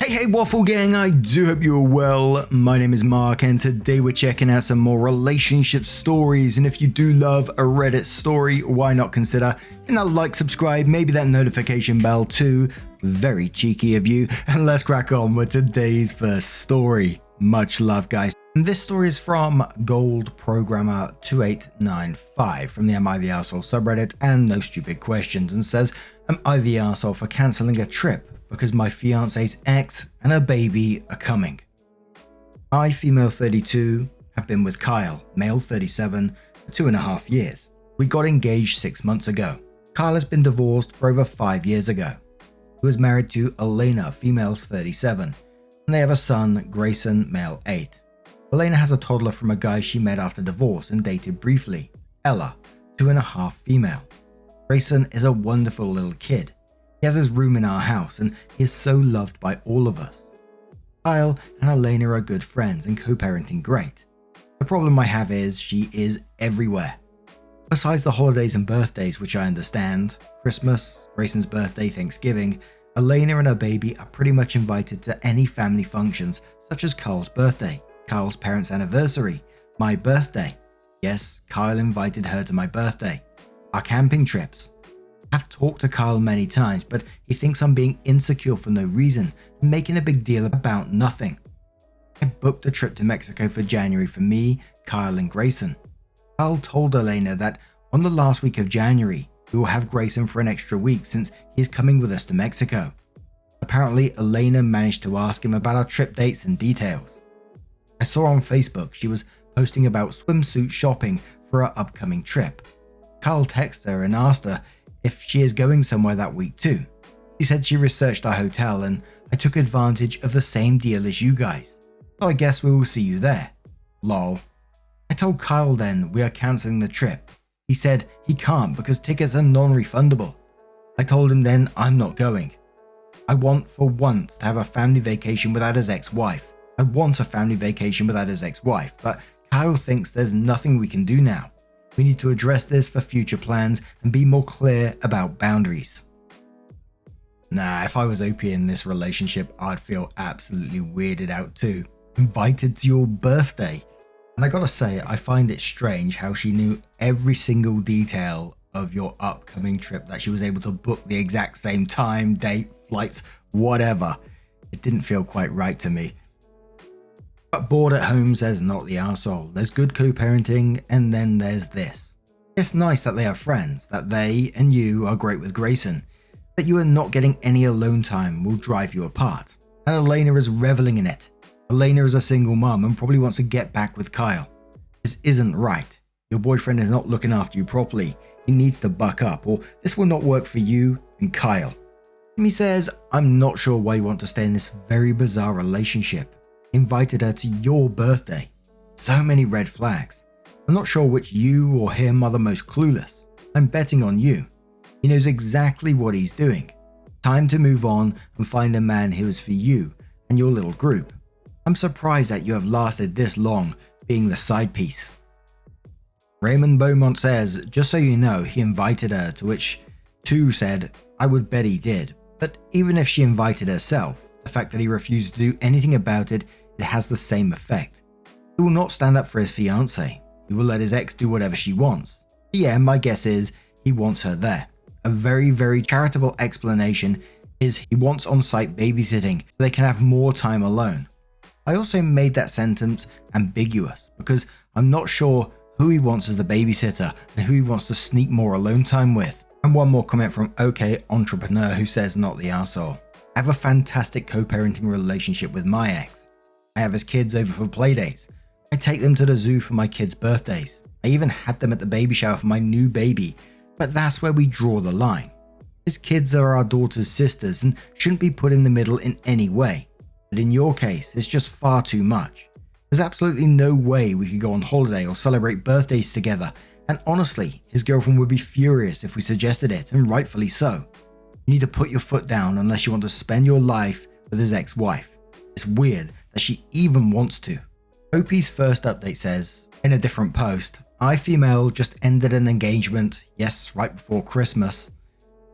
Hey Waffle Gang, I do hope you're well. My name is Mark and today we're checking out some more relationship stories, and if you do love a Reddit story, why not consider hitting that like, subscribe, maybe that notification bell too. Very cheeky of you, and let's crack on with today's first story. Much love guys. And this story is from Gold Programmer 2895 from the Am I the Arsehole subreddit and No Stupid Questions, and says, am I the arsehole for cancelling a trip because my fiance's ex and her baby are coming? I, female 32, have been with Kyle, male 37, for 2.5 years. We got engaged 6 months ago. Kyle has been divorced for over 5 years ago. He was married to Elena, female 37, and they have a son, Grayson, male 8. Elena has a toddler from a guy she met after divorce and dated briefly, Ella, 2.5 female. Grayson is a wonderful little kid. He has his room in our house and he is so loved by all of us. Kyle and Elena are good friends and co-parenting great. The problem I have is she is everywhere. Besides the holidays and birthdays, which I understand, Christmas, Grayson's birthday, Thanksgiving, Elena and her baby are pretty much invited to any family functions such as Kyle's birthday, Kyle's parents' anniversary, my birthday. Yes, Kyle invited her to my birthday. Our camping trips. I've talked to Kyle many times, but he thinks I'm being insecure for no reason and making a big deal about nothing. I booked a trip to Mexico for January for me, Kyle and Grayson. Kyle told Elena that on the last week of January, we will have Grayson for an extra week since he's coming with us to Mexico. Apparently, Elena managed to ask him about our trip dates and details. I saw on Facebook she was posting about swimsuit shopping for our upcoming trip. Kyle texted her and asked her if she is going somewhere that week too. She said she researched our hotel and I took advantage of the same deal as you guys. So I guess we will see you there. Lol. I told Kyle then we are cancelling the trip. He said he can't because tickets are non-refundable. I told him then I'm not going. I want for once to have a family vacation without his ex-wife. I want a family vacation without his ex-wife, but Kyle thinks there's nothing we can do now. We need to address this for future plans and be more clear about boundaries. Nah, if I was OP in this relationship, I'd feel absolutely weirded out too. Invited to your birthday. And I gotta say, I find it strange how she knew every single detail of your upcoming trip, that she was able to book the exact same time, date, flights, whatever. It didn't feel quite right to me. But bored at home says not the arsehole. There's good co-parenting and then there's this. It's nice that they are friends, that they and you are great with Grayson, but you are not getting any alone time will drive you apart. And Elena is reveling in it. Elena is a single mum and probably wants to get back with Kyle. This isn't right. Your boyfriend is not looking after you properly. He needs to buck up or this will not work for you and Kyle. Timmy says, I'm not sure why you want to stay in this very bizarre relationship. Invited her to your birthday. So many red flags. I'm not sure which you or him are the most clueless. I'm betting on you. He knows exactly what he's doing. Time to move on and find a man who is for you and your little group. I'm surprised that you have lasted this long being the side piece. Raymond Beaumont says, just so you know, he invited her, to which two said, I would bet he did. But even if she invited herself, the fact that he refused to do anything about it, it has the same effect. He will not stand up for his fiance. He will let his ex do whatever she wants. But yeah, my guess is he wants her there. A very, very charitable explanation is he wants on-site babysitting so they can have more time alone. I also made that sentence ambiguous because I'm not sure who he wants as the babysitter and who he wants to sneak more alone time with. And one more comment from OK Entrepreneur who says not the arsehole. I have a fantastic co-parenting relationship with my ex. I have his kids over for playdates. I take them to the zoo for my kids' birthdays. I even had them at the baby shower for my new baby, but that's where we draw the line. His kids are our daughter's sisters and shouldn't be put in the middle in any way. But in your case, it's just far too much. There's absolutely no way we could go on holiday or celebrate birthdays together, and honestly, his girlfriend would be furious if we suggested it, and rightfully so. You need to put your foot down unless you want to spend your life with his ex-wife. It's weird that she even wants to. OP's first update says, in a different post, I female just ended an engagement, yes, right before Christmas.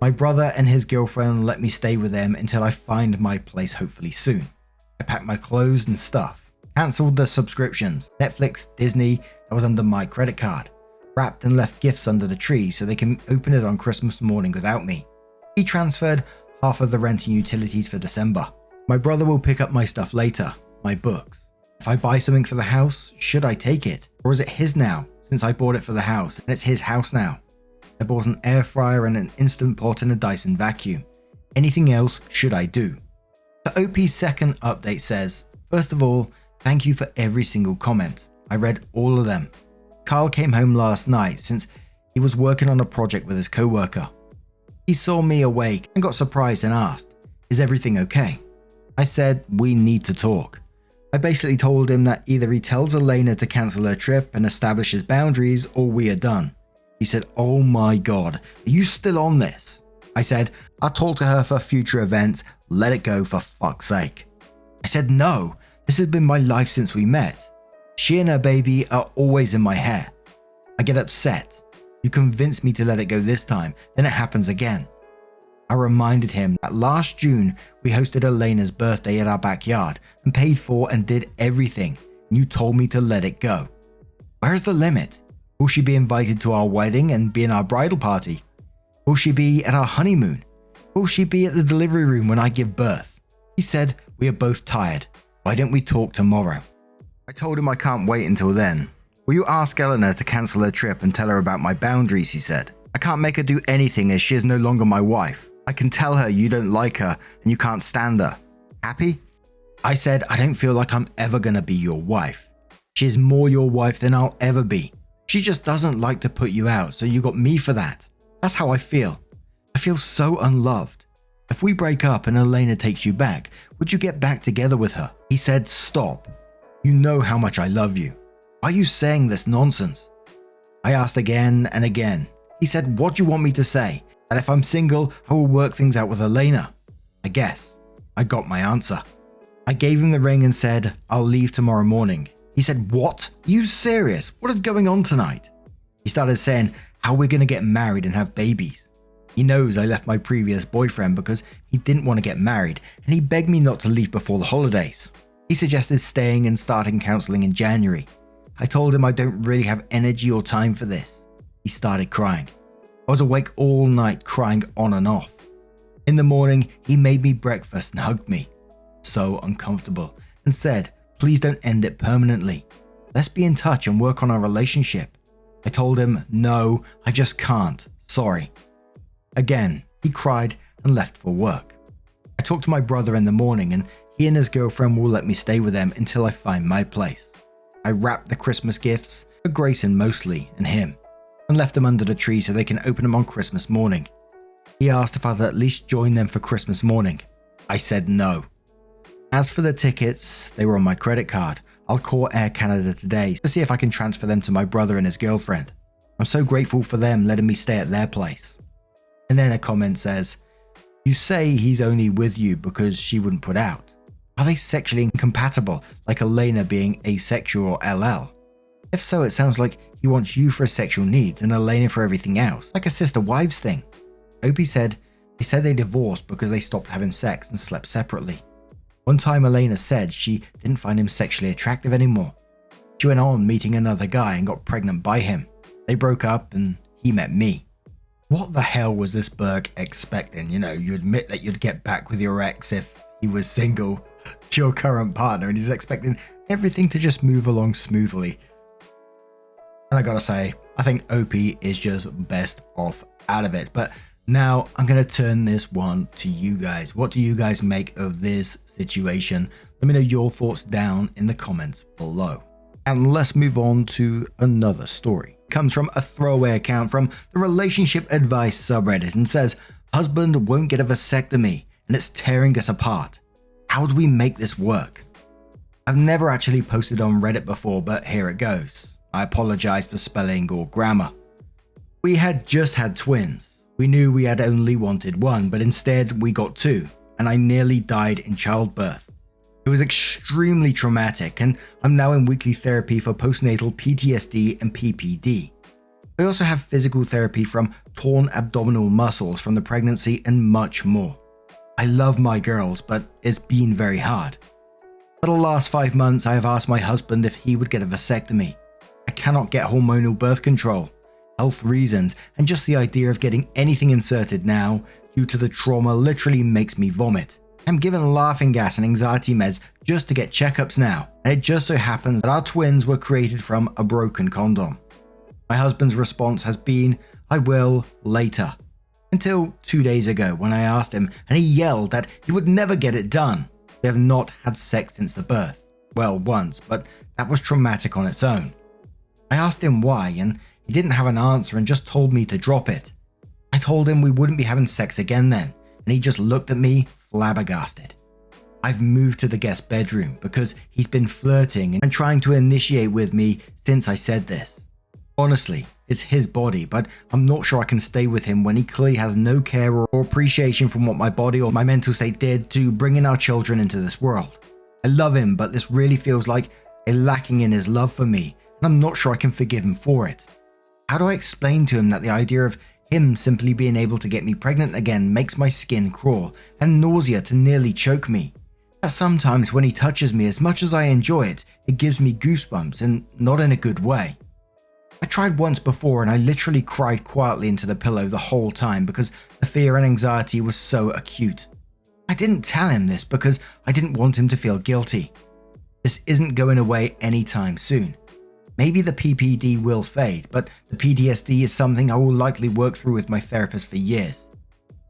My brother and his girlfriend let me stay with them until I find my place hopefully soon. I packed my clothes and stuff, cancelled the subscriptions, Netflix, Disney, that was under my credit card, wrapped and left gifts under the tree so they can open it on Christmas morning without me. He transferred half of the rent and utilities for December. My brother will pick up my stuff later, my books. If I buy something for the house, should I take it? Or is it his now, since I bought it for the house and it's his house now? I bought an air fryer and an Instant Pot and a Dyson vacuum. Anything else should I do? The OP's second update says, first of all, thank you for every single comment. I read all of them. Carl came home last night since he was working on a project with his co-worker. He saw me awake and got surprised and asked, is everything okay? I said, we need to talk. I basically told him that either he tells Elena to cancel her trip and establishes boundaries or we are done. He said, oh my god, are you still on this? I said, I'll talk to her for future events, let it go for fuck's sake. I said, no, this has been my life since we met. She and her baby are always in my hair. I get upset. You convinced me to let it go this time, then it happens again. I reminded him that last June we hosted Elena's birthday at our backyard and paid for and did everything, and you told me to let it go. Where's the limit? Will she be invited to our wedding and be in our bridal party? Will she be at our honeymoon? Will she be at the delivery room when I give birth? He said, we are both tired. Why don't we talk tomorrow? I told him I can't wait until then. Will you ask Eleanor to cancel her trip and tell her about my boundaries, he said. I can't make her do anything as she is no longer my wife. I can tell her you don't like her and you can't stand her. Happy? I said, I don't feel like I'm ever gonna be your wife. She is more your wife than I'll ever be. She just doesn't like to put you out, so you got me for that. That's how I feel. I feel so unloved. If we break up and Elena takes you back, would you get back together with her? He said, stop. You know how much I love you. Why are you saying this nonsense? I asked again and again. He said, what do you want me to say? That if I'm single, I will work things out with Elena. I guess. I got my answer. I gave him the ring and said, I'll leave tomorrow morning. He said, what? Are you serious? What is going on tonight? He started saying how we're going to get married and have babies. He knows I left my previous boyfriend because he didn't want to get married and he begged me not to leave before the holidays. He suggested staying and starting counseling in January. I told him I don't really have energy or time for this. He started crying. I was awake all night crying on and off. In the morning, he made me breakfast and hugged me. So uncomfortable, and said, please don't end it permanently. Let's be in touch and work on our relationship. I told him, no, I just can't. Sorry. Again, he cried and left for work. I talked to my brother in the morning and he and his girlfriend will let me stay with them until I find my place. I wrapped the Christmas gifts, for Grayson mostly, and him, and left them under the tree so they can open them on Christmas morning. He asked if I'd at least join them for Christmas morning. I said no. As for the tickets, they were on my credit card. I'll call Air Canada today to see if I can transfer them to my brother and his girlfriend. I'm so grateful for them letting me stay at their place. And then a comment says, you say he's only with you because she wouldn't put out. Are they sexually incompatible, like Elena being asexual or LL? If so, it sounds like he wants you for his sexual needs and Elena for everything else, like a sister-wives thing. Opie said they divorced because they stopped having sex and slept separately. One time Elena said she didn't find him sexually attractive anymore. She went on meeting another guy and got pregnant by him. They broke up and he met me. What the hell was this Burke expecting? You know, you admit that you'd get back with your ex if he was single to your current partner and he's expecting everything to just move along smoothly. And I gotta say, I think Opie is just best off out of it. But now I'm going to turn this one to you guys. What do you guys make of this situation? Let me know your thoughts down in the comments below. And let's move on to another story. It comes from a throwaway account from the Relationship Advice subreddit and says, husband won't get a vasectomy and it's tearing us apart. How do we make this work? I've never actually posted on Reddit before, but here it goes. I apologize for spelling or grammar. We had just had twins. We knew we had only wanted one, but instead we got two, and I nearly died in childbirth. It was extremely traumatic, and I'm now in weekly therapy for postnatal PTSD and PPD. I also have physical therapy from torn abdominal muscles from the pregnancy and much more. I love my girls, but it's been very hard. For the last 5 months, I have asked my husband if he would get a vasectomy. I cannot get hormonal birth control, health reasons, and just the idea of getting anything inserted now, due to the trauma, literally makes me vomit. I'm given laughing gas and anxiety meds just to get checkups now, and it just so happens that our twins were created from a broken condom. My husband's response has been, "I will later." Until 2 days ago when I asked him and he yelled that he would never get it done. We have not had sex since the birth. Well, once, but that was traumatic on its own. I asked him why and he didn't have an answer and just told me to drop it. I told him we wouldn't be having sex again then, and he just looked at me flabbergasted. I've moved to the guest bedroom because he's been flirting and trying to initiate with me since I said this. Honestly, it's his body, but I'm not sure I can stay with him when he clearly has no care or appreciation from what my body or my mental state did to bring in our children into this world. I love him, but this really feels like a lacking in his love for me, and I'm not sure I can forgive him for it. How do I explain to him that the idea of him simply being able to get me pregnant again makes my skin crawl and nausea to nearly choke me? That sometimes when he touches me, as much as I enjoy it, it gives me goosebumps and not in a good way. I tried once before and I literally cried quietly into the pillow the whole time because the fear and anxiety was so acute. I didn't tell him this because I didn't want him to feel guilty. This isn't going away anytime soon. Maybe the PPD will fade, but the PTSD is something I will likely work through with my therapist for years.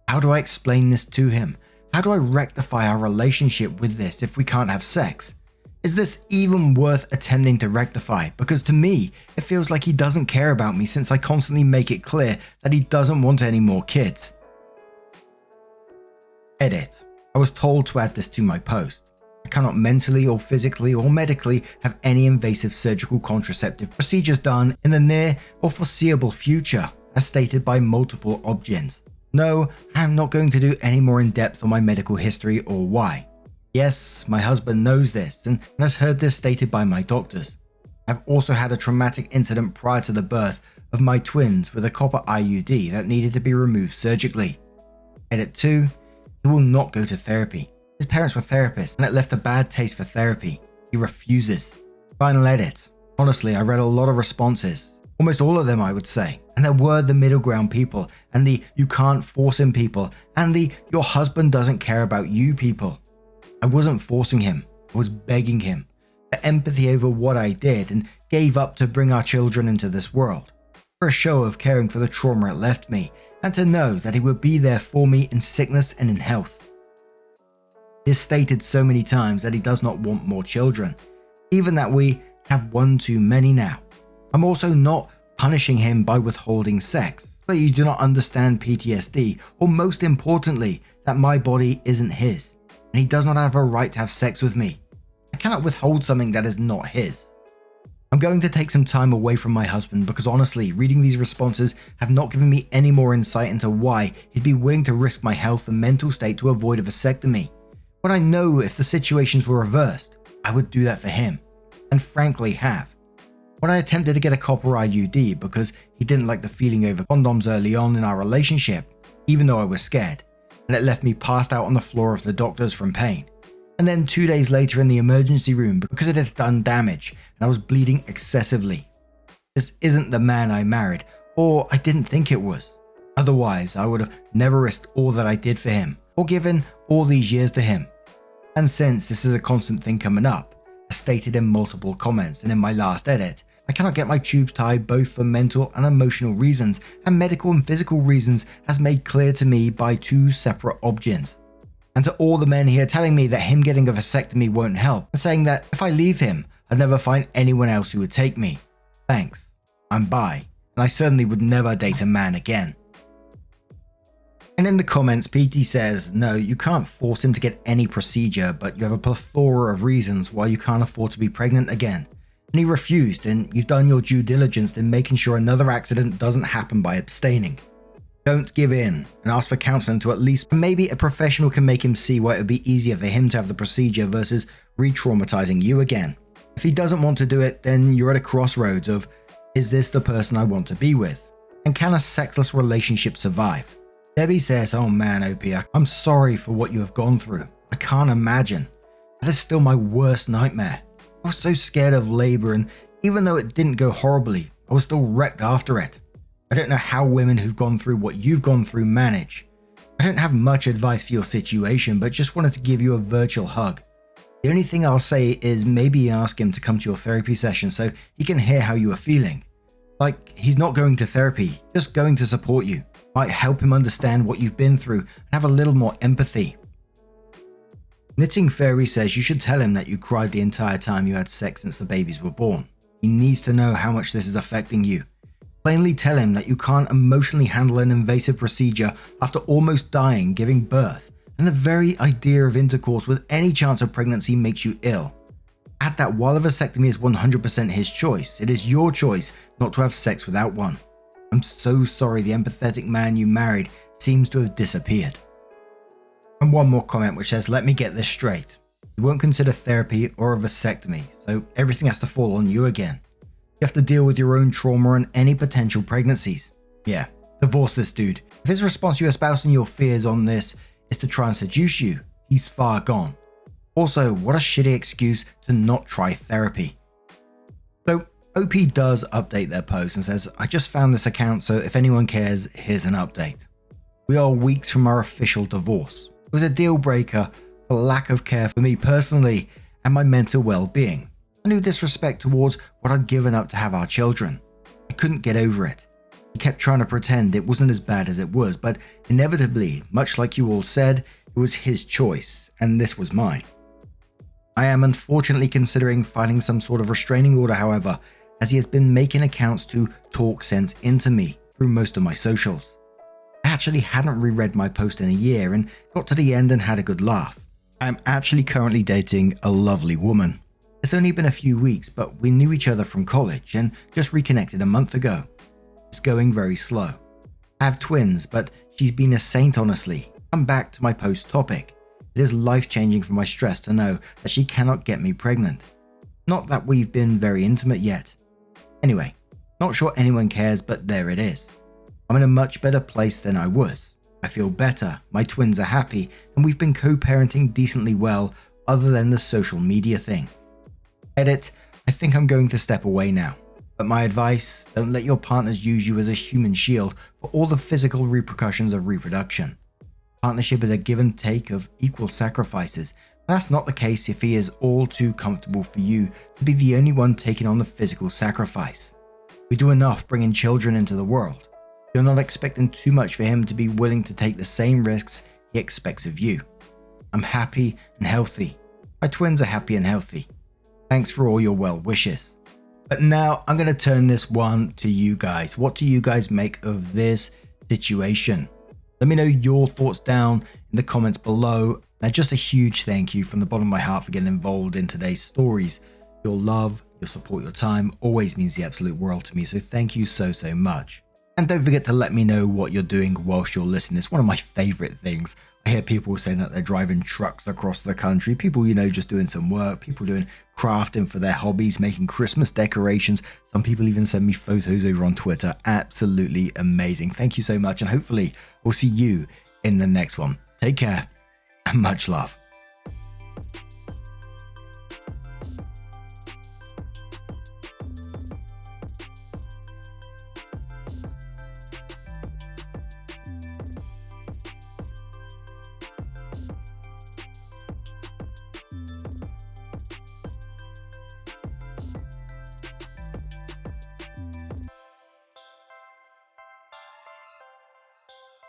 How do I explain this to him? How do I rectify our relationship with this if we can't have sex? Is this even worth attempting to rectify? Because to me, it feels like he doesn't care about me since I constantly make it clear that he doesn't want any more kids. Edit. I was told to add this to my post. I cannot mentally or physically or medically have any invasive surgical contraceptive procedures done in the near or foreseeable future, as stated by multiple obgyns. No, I am not going to do any more in depth on my medical history or why. Yes, my husband knows this and has heard this stated by my doctors. I've also had a traumatic incident prior to the birth of my twins with a copper IUD that needed to be removed surgically. Edit 2. He will not go to therapy. His parents were therapists and it left a bad taste for therapy. He refuses. Final edit. Honestly, I read a lot of responses. Almost all of them, I would say. And there were the middle ground people and the "you can't force him" people and the "your husband doesn't care about you" people. I wasn't forcing him, I was begging him for empathy over what I did and gave up to bring our children into this world, for a show of caring for the trauma it left me, and to know that he would be there for me in sickness and in health. He has stated so many times that he does not want more children, even that we have one too many now. I'm also not punishing him by withholding sex, but you do not understand PTSD, or most importantly, that my body isn't his. And he does not have a right to have sex with me. I cannot withhold something that is not his. I'm going to take some time away from my husband because honestly, reading these responses have not given me any more insight into why he'd be willing to risk my health and mental state to avoid a vasectomy. When I know if the situations were reversed, I would do that for him, and frankly have. When I attempted to get a copper IUD because he didn't like the feeling over condoms early on in our relationship, even though I was scared, and it left me passed out on the floor of the doctors from pain. And then 2 days later in the emergency room because it had done damage and I was bleeding excessively. This isn't the man I married, or I didn't think it was. Otherwise, I would have never risked all that I did for him, or given all these years to him. And since this is a constant thing coming up, as stated in multiple comments and in my last edit, I cannot get my tubes tied both for mental and emotional reasons and medical and physical reasons as made clear to me by 2 separate obgyns. And to all the men here telling me that him getting a vasectomy won't help and saying that if I leave him, I'd never find anyone else who would take me. Thanks. I'm bi, and I certainly would never date a man again. And in the comments, PT says, no, you can't force him to get any procedure, but you have a plethora of reasons why you can't afford to be pregnant again. And he refused, and you've done your due diligence in making sure another accident doesn't happen by abstaining. Don't give in and ask for counseling to at least maybe a professional can make him see why it would be easier for him to have the procedure versus re-traumatizing you again. If he doesn't want to do it, then you're at a crossroads of, Is this the person I want to be with? And can a sexless relationship survive? Debbie says, oh man, OP, I'm sorry for what you have gone through. I can't imagine. That is still my worst nightmare. I was so scared of labor, and even though it didn't go horribly, I was still wrecked after it. I don't know how women who've gone through what you've gone through manage. I don't have much advice for your situation, but just wanted to give you a virtual hug. The only thing I'll say is maybe ask him to come to your therapy session so he can hear how you are feeling. Like, he's not going to therapy, just going to support you. Might help him understand what you've been through and have a little more empathy. Knitting Fairy says you should tell him that you cried the entire time you had sex since the babies were born. He needs to know how much this is affecting you. Plainly tell him that you can't emotionally handle an invasive procedure after almost dying giving birth, and the very idea of intercourse with any chance of pregnancy makes you ill. Add that while a vasectomy is 100% his choice, it is your choice not to have sex without one. I'm so sorry the empathetic man you married seems to have disappeared. And one more comment which says, let me get this straight. You won't consider therapy or a vasectomy, so everything has to fall on you again. You have to deal with your own trauma and any potential pregnancies. Yeah, divorce this dude. If his response to you espousing your fears on this is to try and seduce you, he's far gone. Also, what a shitty excuse to not try therapy. So, OP does update their post and says, I just found this account, so if anyone cares, here's an update. We are weeks from our official divorce. It was a deal breaker for lack of care for me personally and my mental well-being. I knew disrespect towards what I'd given up to have our children. I couldn't get over it. He kept trying to pretend it wasn't as bad as it was, but inevitably, much like you all said, it was his choice, and this was mine. I am unfortunately considering filing some sort of restraining order, however, as he has been making accounts to talk sense into me through most of my socials. I actually hadn't reread my post in a year and got to the end and had a good laugh. I am actually currently dating a lovely woman. It's only been a few weeks, but we knew each other from college and just reconnected a month ago. It's going very slow. I have twins, but she's been a saint honestly. Come back to my post topic. It is life-changing for my stress to know that she cannot get me pregnant. Not that we've been very intimate yet. Anyway, not sure anyone cares, but there it is. I'm in a much better place than I was. I feel better, my twins are happy, and we've been co-parenting decently well other than the social media thing. Edit, I think I'm going to step away now. But my advice, don't let your partners use you as a human shield for all the physical repercussions of reproduction. Partnership is a give and take of equal sacrifices. That's not the case if he is all too comfortable for you to be the only one taking on the physical sacrifice. We do enough bringing children into the world. You're not expecting too much for him to be willing to take the same risks he expects of you. I'm happy and healthy. My twins are happy and healthy. Thanks for all your well wishes. But now I'm going to turn this one to you guys. What do you guys make of this situation? Let me know your thoughts down in the comments below. And just a huge thank you from the bottom of my heart for getting involved in today's stories. Your love, your support, your time always means the absolute world to me. So thank you so much. And don't forget to let me know what you're doing whilst you're listening. It's one of my favorite things. I hear people saying that they're driving trucks across the country. People, just doing some work. People doing crafting for their hobbies, making Christmas decorations. Some people even send me photos over on Twitter. Absolutely amazing. Thank you so much. And hopefully we'll see you in the next one. Take care and much love.